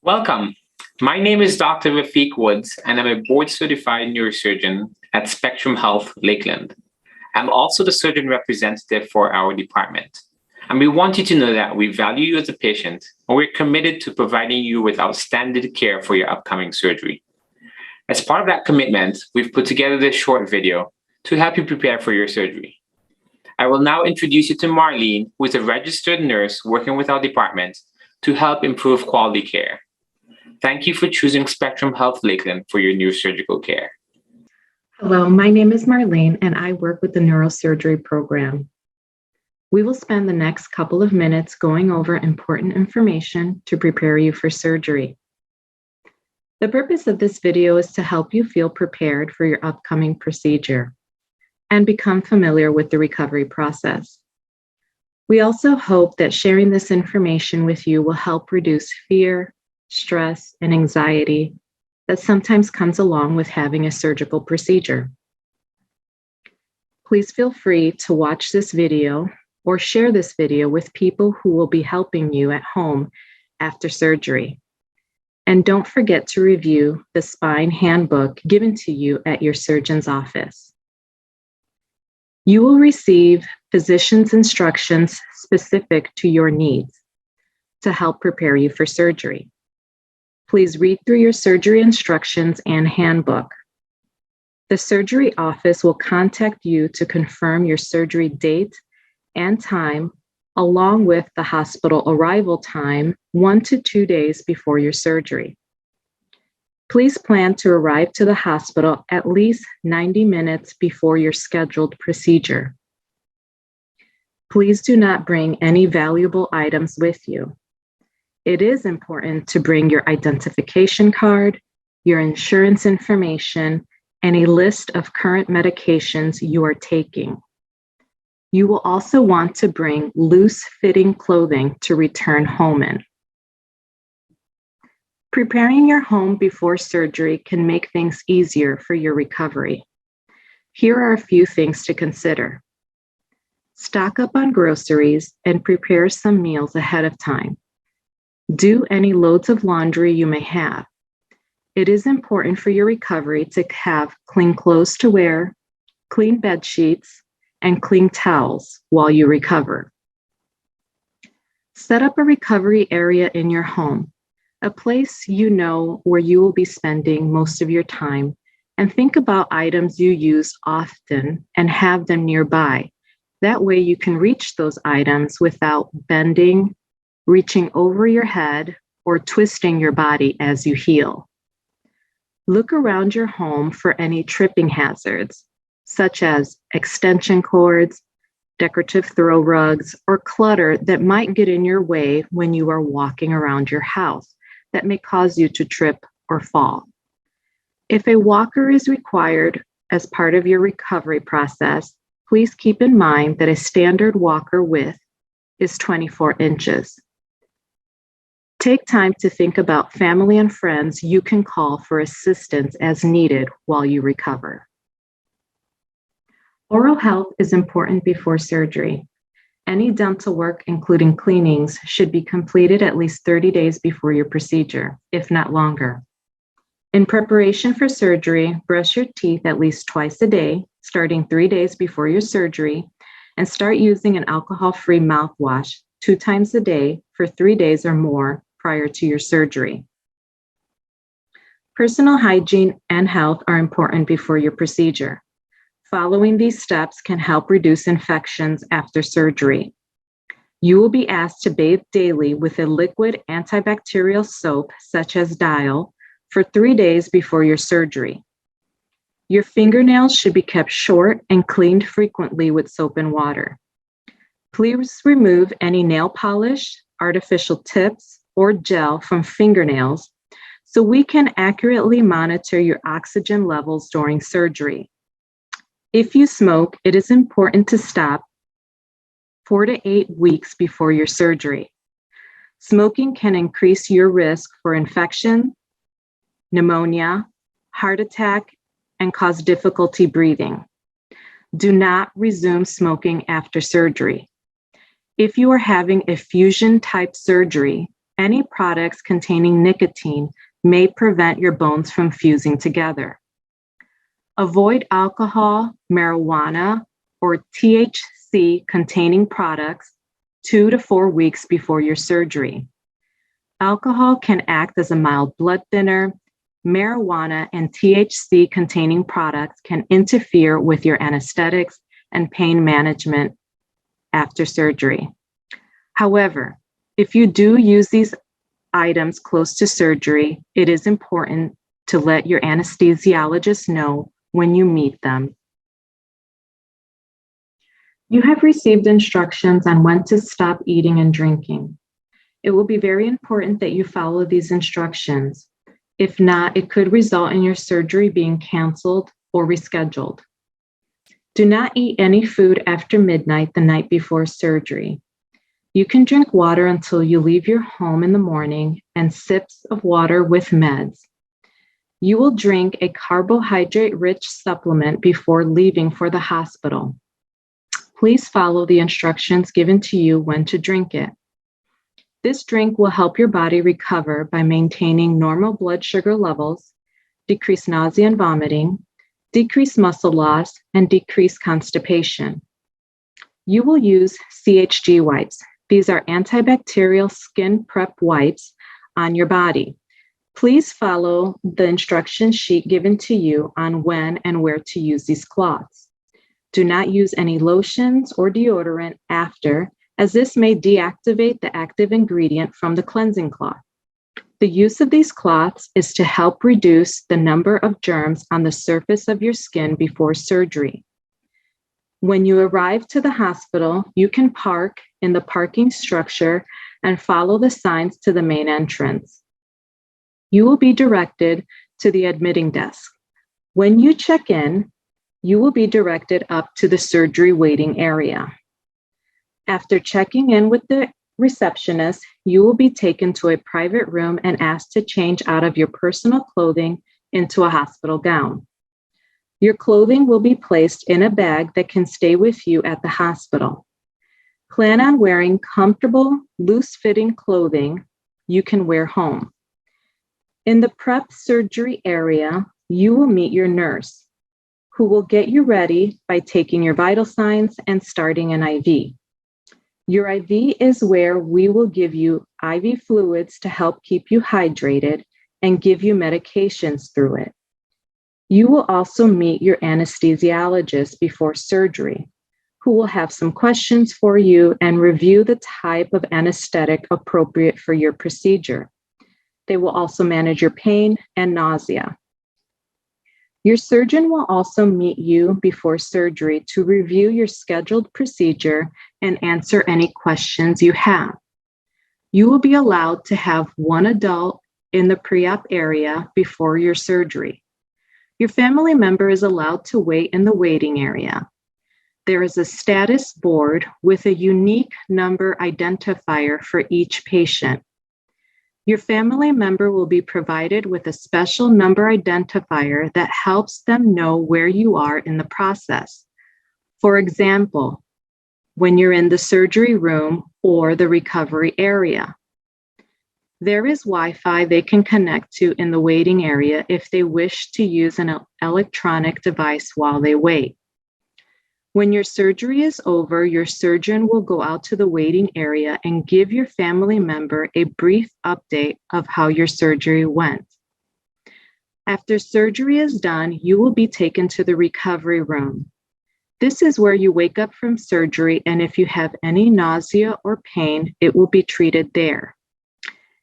Welcome. My name is Dr. Rafiq Woods, and I'm a board certified neurosurgeon at Spectrum Health Lakeland. I'm also the surgeon representative for our department. And we want you to know that we value you as a patient, and we're committed to providing you with outstanding care for your upcoming surgery. As part of that commitment, we've put together this short video to help you prepare for your surgery. I will now introduce you to Marlene, who is a registered nurse working with our department to help improve quality care. Thank you for choosing Spectrum Health Lakeland for your neurosurgical care. Hello, my name is Marlene, and I work with the neurosurgery program. We will spend the next couple of minutes going over important information to prepare you for surgery. The purpose of this video is to help you feel prepared for your upcoming procedure and become familiar with the recovery process. We also hope that sharing this information with you will help reduce fear, stress, and anxiety that sometimes comes along with having a surgical procedure. Please feel free to watch this video or share this video with people who will be helping you at home after surgery. And don't forget to review the spine handbook given to you at your surgeon's office. You will receive physician's instructions specific to your needs to help prepare you for surgery. Please read through your surgery instructions and handbook. The surgery office will contact you to confirm your surgery date and time, along with the hospital arrival time 1 to 2 days before your surgery. Please plan to arrive to the hospital at least 90 minutes before your scheduled procedure. Please do not bring any valuable items with you. It is important to bring your identification card, your insurance information, and a list of current medications you are taking. You will also want to bring loose-fitting clothing to return home in. Preparing your home before surgery can make things easier for your recovery. Here are a few things to consider. Stock up on groceries and prepare some meals ahead of time. Do any loads of laundry you may have. It is important for your recovery to have clean clothes to wear, clean bed sheets, and clean towels while you recover. Set up a recovery area in your home, a place you know where you will be spending most of your time, and think about items you use often and have them nearby. That way you can reach those items without bending, reaching over your head, or twisting your body as you heal. Look around your home for any tripping hazards, such as extension cords, decorative throw rugs, or clutter that might get in your way when you are walking around your house that may cause you to trip or fall. If a walker is required as part of your recovery process, please keep in mind that a standard walker width is 24 inches. Take time to think about family and friends you can call for assistance as needed while you recover. Oral health is important before surgery. Any dental work, including cleanings, should be completed at least 30 days before your procedure, if not longer. In preparation for surgery, brush your teeth at least twice a day, starting 3 days before your surgery, and start using an alcohol-free mouthwash 2 times a day for 3 days or more prior to your surgery. Personal hygiene and health are important before your procedure. Following these steps can help reduce infections after surgery. You will be asked to bathe daily with a liquid antibacterial soap, such as Dial, for 3 days before your surgery. Your fingernails should be kept short and cleaned frequently with soap and water. Please remove any nail polish, artificial tips, or gel from fingernails so we can accurately monitor your oxygen levels during surgery. If you smoke, it is important to stop 4 to 8 weeks before your surgery. Smoking can increase your risk for infection, pneumonia, heart attack, and cause difficulty breathing. Do not resume smoking after surgery. If you are having a fusion type surgery, Any products containing nicotine may prevent your bones from fusing together. Avoid alcohol, marijuana, or THC containing products 2 to 4 weeks before your surgery. Alcohol can act as a mild blood thinner. Marijuana and THC containing products can interfere with your anesthetics and pain management after surgery. However, if you do use these items close to surgery, it is important to let your anesthesiologist know when you meet them. You have received instructions on when to stop eating and drinking. It will be very important that you follow these instructions. If not, it could result in your surgery being canceled or rescheduled. Do not eat any food after midnight the night before surgery. You can drink water until you leave your home in the morning and sips of water with meds. You will drink a carbohydrate-rich supplement before leaving for the hospital. Please follow the instructions given to you when to drink it. This drink will help your body recover by maintaining normal blood sugar levels, decrease nausea and vomiting, decrease muscle loss, and decrease constipation. You will use CHG wipes. These are antibacterial skin prep wipes on your body. Please follow the instruction sheet given to you on when and where to use these cloths. Do not use any lotions or deodorant after, as this may deactivate the active ingredient from the cleansing cloth. The use of these cloths is to help reduce the number of germs on the surface of your skin before surgery. When you arrive to the hospital, you can park in the parking structure and follow the signs to the main entrance. You will be directed to the admitting desk. When you check in, you will be directed up to the surgery waiting area. After checking in with the receptionist, you will be taken to a private room and asked to change out of your personal clothing into a hospital gown. Your clothing will be placed in a bag that can stay with you at the hospital. Plan on wearing comfortable, loose-fitting clothing you can wear home. In the prep surgery area, you will meet your nurse, who will get you ready by taking your vital signs and starting an IV. Your IV is where we will give you IV fluids to help keep you hydrated and give you medications through it. You will also meet your anesthesiologist before surgery, who will have some questions for you and review the type of anesthetic appropriate for your procedure. They will also manage your pain and nausea. Your surgeon will also meet you before surgery to review your scheduled procedure and answer any questions you have. You will be allowed to have one adult in the pre-op area before your surgery. Your family member is allowed to wait in the waiting area. There is a status board with a unique number identifier for each patient. Your family member will be provided with a special number identifier that helps them know where you are in the process. For example, when you're in the surgery room or the recovery area. There is Wi-Fi they can connect to in the waiting area if they wish to use an electronic device while they wait. When your surgery is over, your surgeon will go out to the waiting area and give your family member a brief update of how your surgery went. After surgery is done, you will be taken to the recovery room. This is where you wake up from surgery, and if you have any nausea or pain, it will be treated there.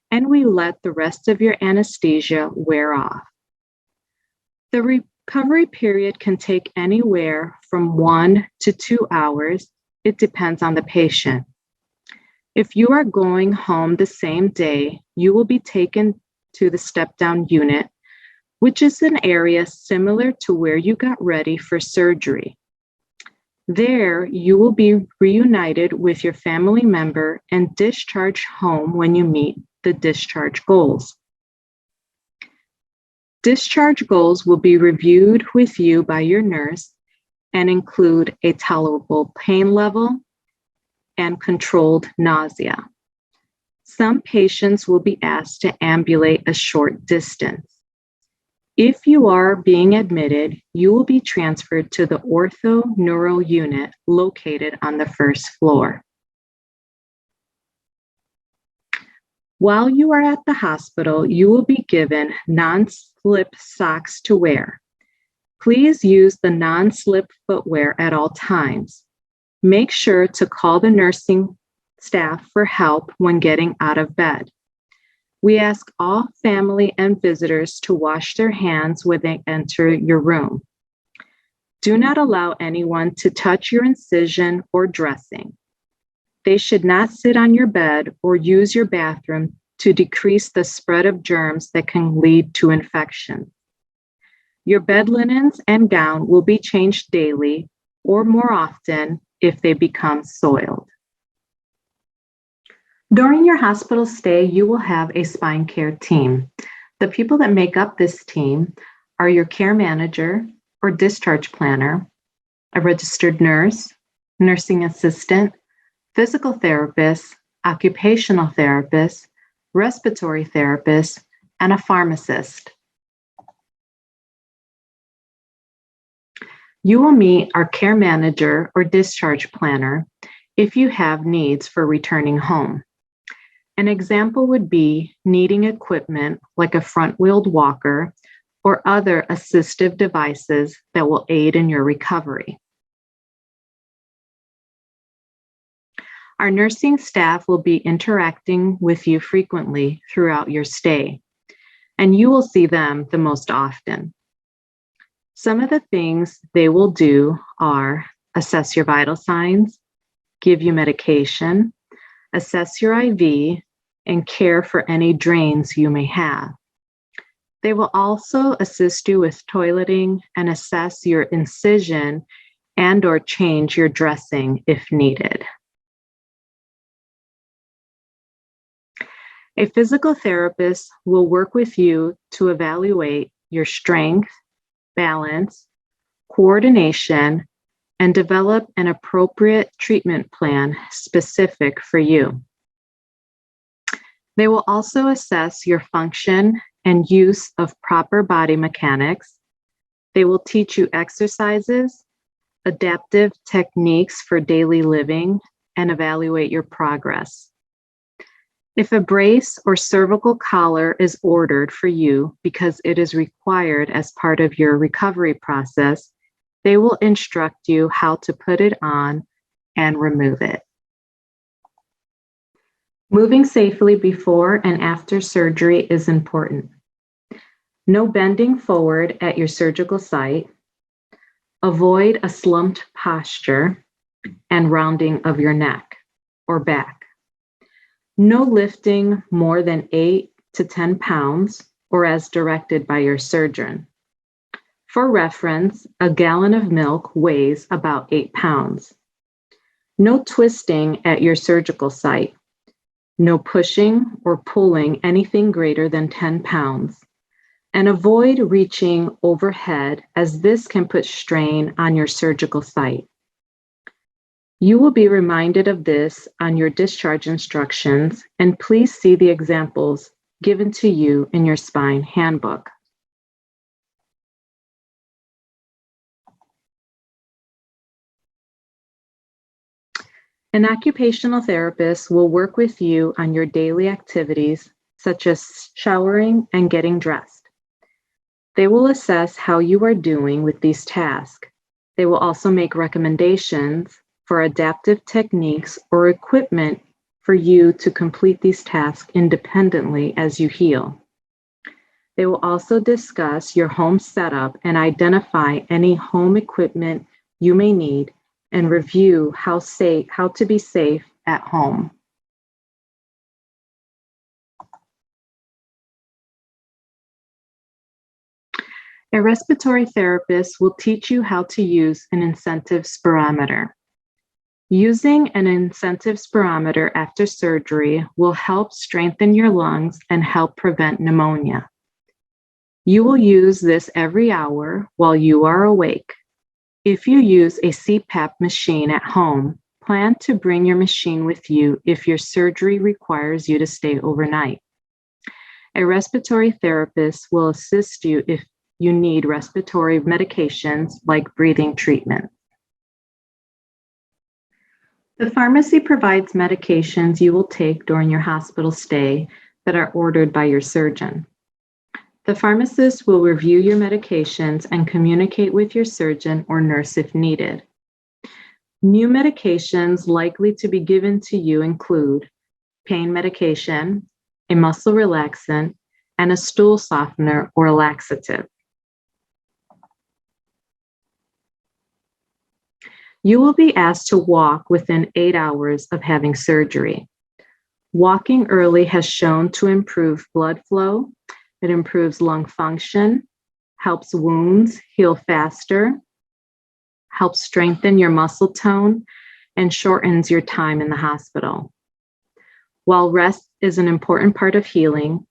And we let the rest of your anesthesia wear off. The recovery period can take anywhere from 1 to 2 hours. It depends on the patient. If you are going home the same day, you will be taken to the step-down unit, which is an area similar to where you got ready for surgery. There, you will be reunited with your family member and discharged home when you meet the discharge goals. Discharge goals will be reviewed with you by your nurse and include a tolerable pain level and controlled nausea. Some patients will be asked to ambulate a short distance. If you are being admitted, you will be transferred to the ortho neuro unit located on the first floor. While you are at the hospital, you will be given non-slip socks to wear. Please use the non-slip footwear at all times. Make sure to call the nursing staff for help when getting out of bed. We ask all family and visitors to wash their hands when they enter your room. Do not allow anyone to touch your incision or dressing. They should not sit on your bed or use your bathroom to decrease the spread of germs that can lead to infection. Your bed linens and gown will be changed daily or more often if they become soiled. During your hospital stay, you will have a spine care team. The people that make up this team are your care manager or discharge planner, a registered nurse, nursing assistant, physical therapist, occupational therapist, respiratory therapist, and a pharmacist. You will meet our care manager or discharge planner if you have needs for returning home. An example would be needing equipment like a front-wheeled walker or other assistive devices that will aid in your recovery. Our nursing staff will be interacting with you frequently throughout your stay, and you will see them the most often. Some of the things they will do are assess your vital signs, give you medication, assess your IV, and care for any drains you may have. They will also assist you with toileting and assess your incision and/or change your dressing if needed. A physical therapist will work with you to evaluate your strength, balance, coordination, and develop an appropriate treatment plan specific for you. They will also assess your function and use of proper body mechanics. They will teach you exercises, adaptive techniques for daily living, and evaluate your progress. If a brace or cervical collar is ordered for you because it is required as part of your recovery process, they will instruct you how to put it on and remove it. Moving safely before and after surgery is important. No bending forward at your surgical site. Avoid a slumped posture and rounding of your neck or back. No lifting more than 8 to 10 pounds or as directed by your surgeon. For reference, a gallon of milk weighs about 8 pounds. No twisting at your surgical site. No pushing or pulling anything greater than 10 pounds. And avoid reaching overhead as this can put strain on your surgical site. You will be reminded of this on your discharge instructions, and please see the examples given to you in your spine handbook. An occupational therapist will work with you on your daily activities, such as showering and getting dressed. They will assess how you are doing with these tasks. They will also make recommendations for adaptive techniques or equipment for you to complete these tasks independently as you heal. They will also discuss your home setup and identify any home equipment you may need and review how to be safe at home. A respiratory therapist will teach you how to use an incentive spirometer. Using an incentive spirometer after surgery will help strengthen your lungs and help prevent pneumonia. You will use this every hour while you are awake. If you use a CPAP machine at home, plan to bring your machine with you if your surgery requires you to stay overnight. A respiratory therapist will assist you if you need respiratory medications like breathing treatment. The pharmacy provides medications you will take during your hospital stay that are ordered by your surgeon. The pharmacist will review your medications and communicate with your surgeon or nurse if needed. New medications likely to be given to you include pain medication, a muscle relaxant, and a stool softener or a laxative. You will be asked to walk within 8 hours of having surgery. Walking early has shown to improve blood flow, it improves lung function, helps wounds heal faster, helps strengthen your muscle tone, and shortens your time in the hospital. While rest is an important part of healing,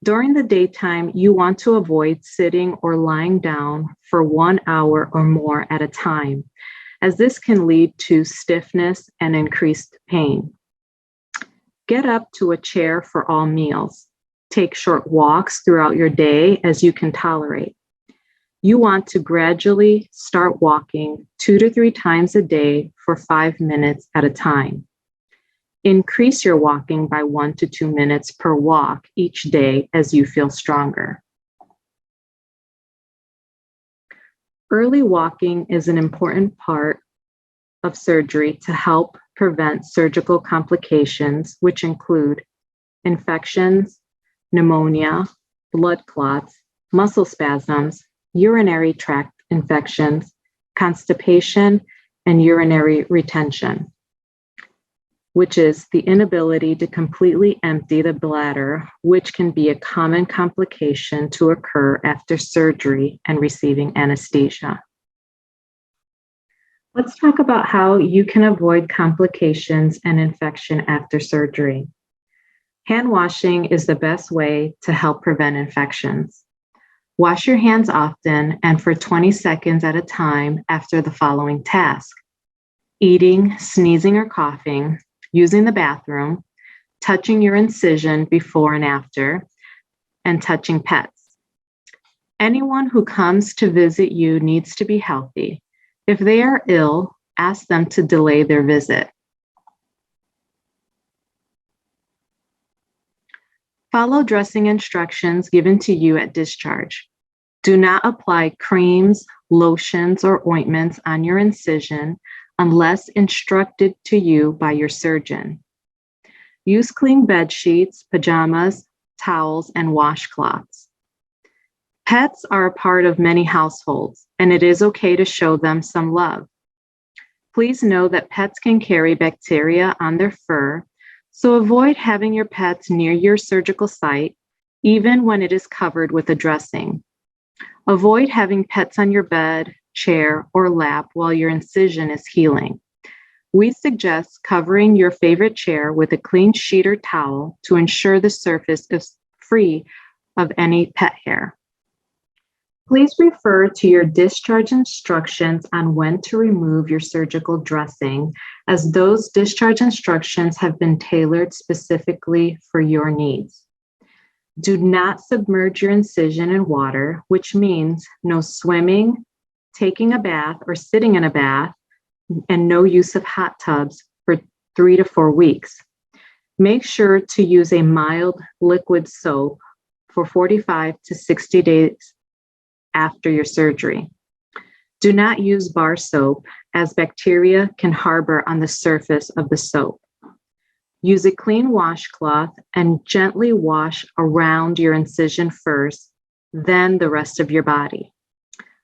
during the daytime, you want to avoid sitting or lying down for 1 hour or more at a time, as this can lead to stiffness and increased pain. Get up to a chair for all meals. Take short walks throughout your day as you can tolerate. You want to gradually start walking 2 to 3 times a day for 5 minutes at a time. Increase your walking by 1 to 2 minutes per walk each day as you feel stronger. Early walking is an important part of surgery to help prevent surgical complications, which include infections, pneumonia, blood clots, muscle spasms, urinary tract infections, constipation, and urinary retention, which is the inability to completely empty the bladder, which can be a common complication to occur after surgery and receiving anesthesia. Let's talk about how you can avoid complications and infection after surgery. Hand washing is the best way to help prevent infections. Wash your hands often and for 20 seconds at a time after the following task: eating, sneezing, or coughing, using the bathroom, touching your incision before and after, and touching pets. Anyone who comes to visit you needs to be healthy. If they are ill, ask them to delay their visit. Follow dressing instructions given to you at discharge. Do not apply creams, lotions, or ointments on your incision unless instructed to you by your surgeon. Use clean bed sheets, pajamas, towels, and washcloths. Pets are a part of many households, and it is okay to show them some love. Please know that pets can carry bacteria on their fur, so avoid having your pets near your surgical site, even when it is covered with a dressing. Avoid having pets on your bed, chair, or lap while your incision is healing. We suggest covering your favorite chair with a clean sheet or towel to ensure the surface is free of any pet hair. Please refer to your discharge instructions on when to remove your surgical dressing, as those discharge instructions have been tailored specifically for your needs. Do not submerge your incision in water, which means no swimming, taking a bath, or sitting in a bath, and no use of hot tubs for 3 to 4 weeks. Make sure to use a mild liquid soap for 45 to 60 days after your surgery. Do not use bar soap, as bacteria can harbor on the surface of the soap. Use a clean washcloth and gently wash around your incision first, then the rest of your body.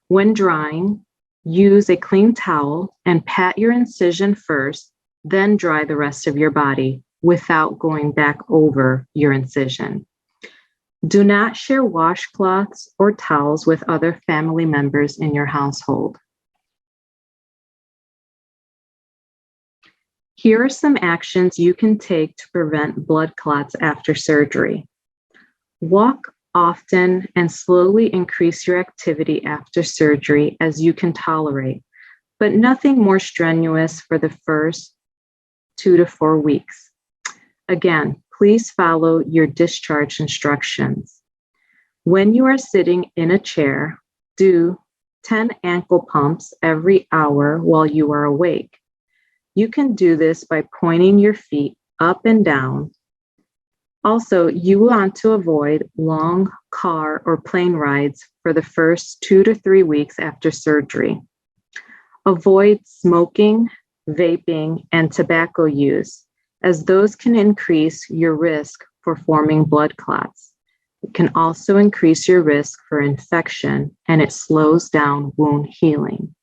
When drying, use a clean towel and pat your incision first, then dry the rest of your body without going back over your incision. Do not share washcloths or towels with other family members in your household. Here are some actions you can take to prevent blood clots after surgery. Walk often and slowly increase your activity after surgery as you can tolerate, but nothing more strenuous for the first 2 to 4 weeks. Again, please follow your discharge instructions. When you are sitting in a chair, do 10 ankle pumps every hour while you are awake. You can do this by pointing your feet up and down. Also, you want to avoid long car or plane rides for the first 2 to 3 weeks after surgery. Avoid smoking, vaping, and tobacco use, as those can increase your risk for forming blood clots. It can also increase your risk for infection, and it slows down wound healing.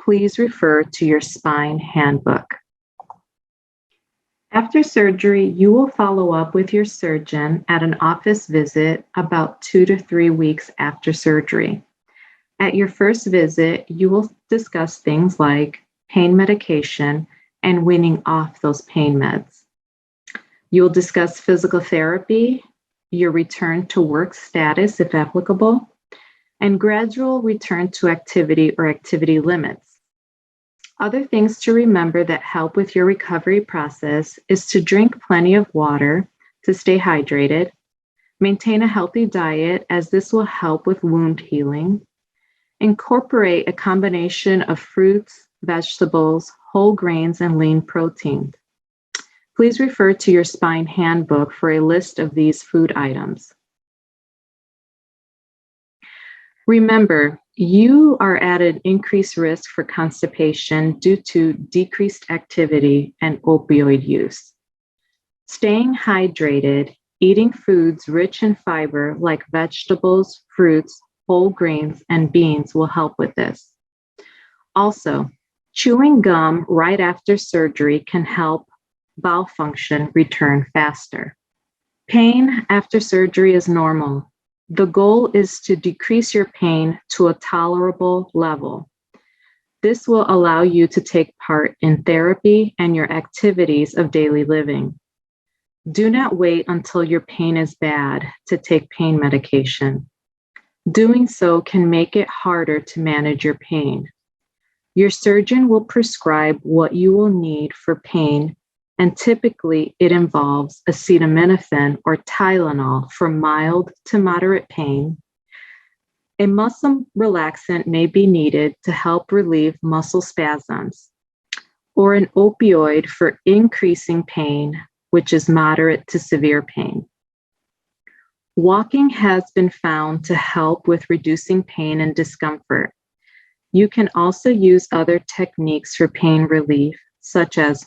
Please refer to your spine handbook. After surgery, you will follow up with your surgeon at an office visit about 2 to 3 weeks after surgery. At your first visit, you will discuss things like pain medication and weaning off those pain meds. You will discuss physical therapy, your return to work status if applicable, and gradual return to activity or activity limits. Other things to remember that help with your recovery process is to drink plenty of water to stay hydrated, maintain a healthy diet as this will help with wound healing, incorporate a combination of fruits, vegetables, whole grains, and lean protein. Please refer to your spine handbook for a list of these food items. Remember, you are at an increased risk for constipation due to decreased activity and opioid use. Staying hydrated, eating foods rich in fiber like vegetables, fruits, whole grains, and beans will help with this. Also, chewing gum right after surgery can help bowel function return faster. Pain after surgery is normal. The goal is to decrease your pain to a tolerable level. This will allow you to take part in therapy and your activities of daily living. Do not wait until your pain is bad to take pain medication. Doing so can make it harder to manage your pain. Your surgeon will prescribe what you will need for pain, and typically it involves acetaminophen or Tylenol for mild to moderate pain. A muscle relaxant may be needed to help relieve muscle spasms, or an opioid for increasing pain, which is moderate to severe pain. Walking has been found to help with reducing pain and discomfort. You can also use other techniques for pain relief, such as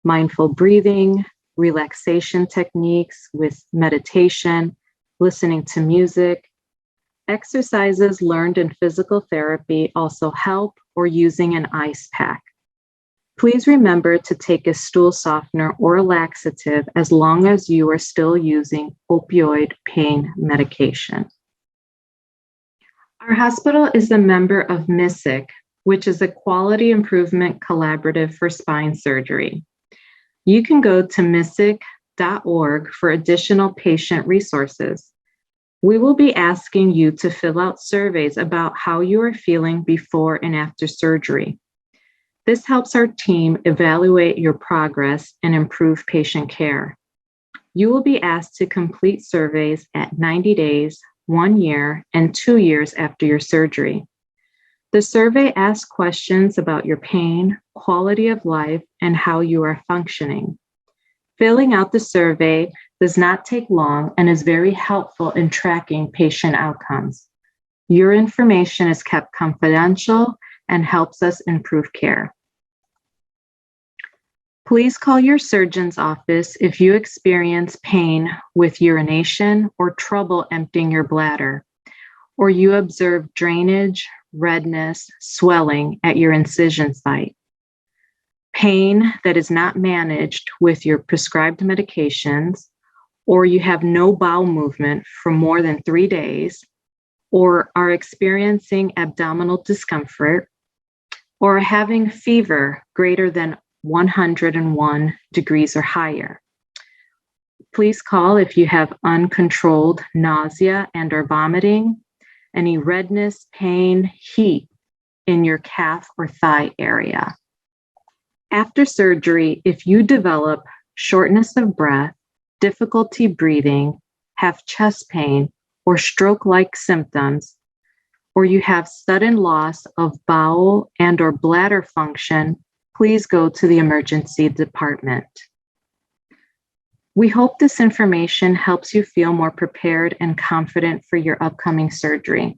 mindful breathing, relaxation techniques with meditation, listening to music. Exercises learned in physical therapy also help, or using an ice pack. Please remember to take a stool softener or a laxative as long as you are still using opioid pain medication. Our hospital is a member of MISIC, which is a quality improvement collaborative for spine surgery. You can go to misic.org for additional patient resources. We will be asking you to fill out surveys about how you are feeling before and after surgery. This helps our team evaluate your progress and improve patient care. You will be asked to complete surveys at 90 days, 1 year, and 2 years after your surgery. The survey asks questions about your pain, quality of life, and how you are functioning. Filling out the survey does not take long and is very helpful in tracking patient outcomes. Your information is kept confidential and helps us improve care. Please call your surgeon's office if you experience pain with urination or trouble emptying your bladder, or you observe drainage, redness, swelling at your incision site. Pain that is not managed with your prescribed medications, or you have no bowel movement for more than 3 days, or are experiencing abdominal discomfort, or having fever greater than 101 degrees or higher. Please call if you have uncontrolled nausea and or vomiting, any redness, pain, heat in your calf or thigh area. After surgery, if you develop shortness of breath, difficulty breathing, have chest pain, or stroke-like symptoms, or you have sudden loss of bowel and or bladder function, please go to the emergency department. We hope this information helps you feel more prepared and confident for your upcoming surgery.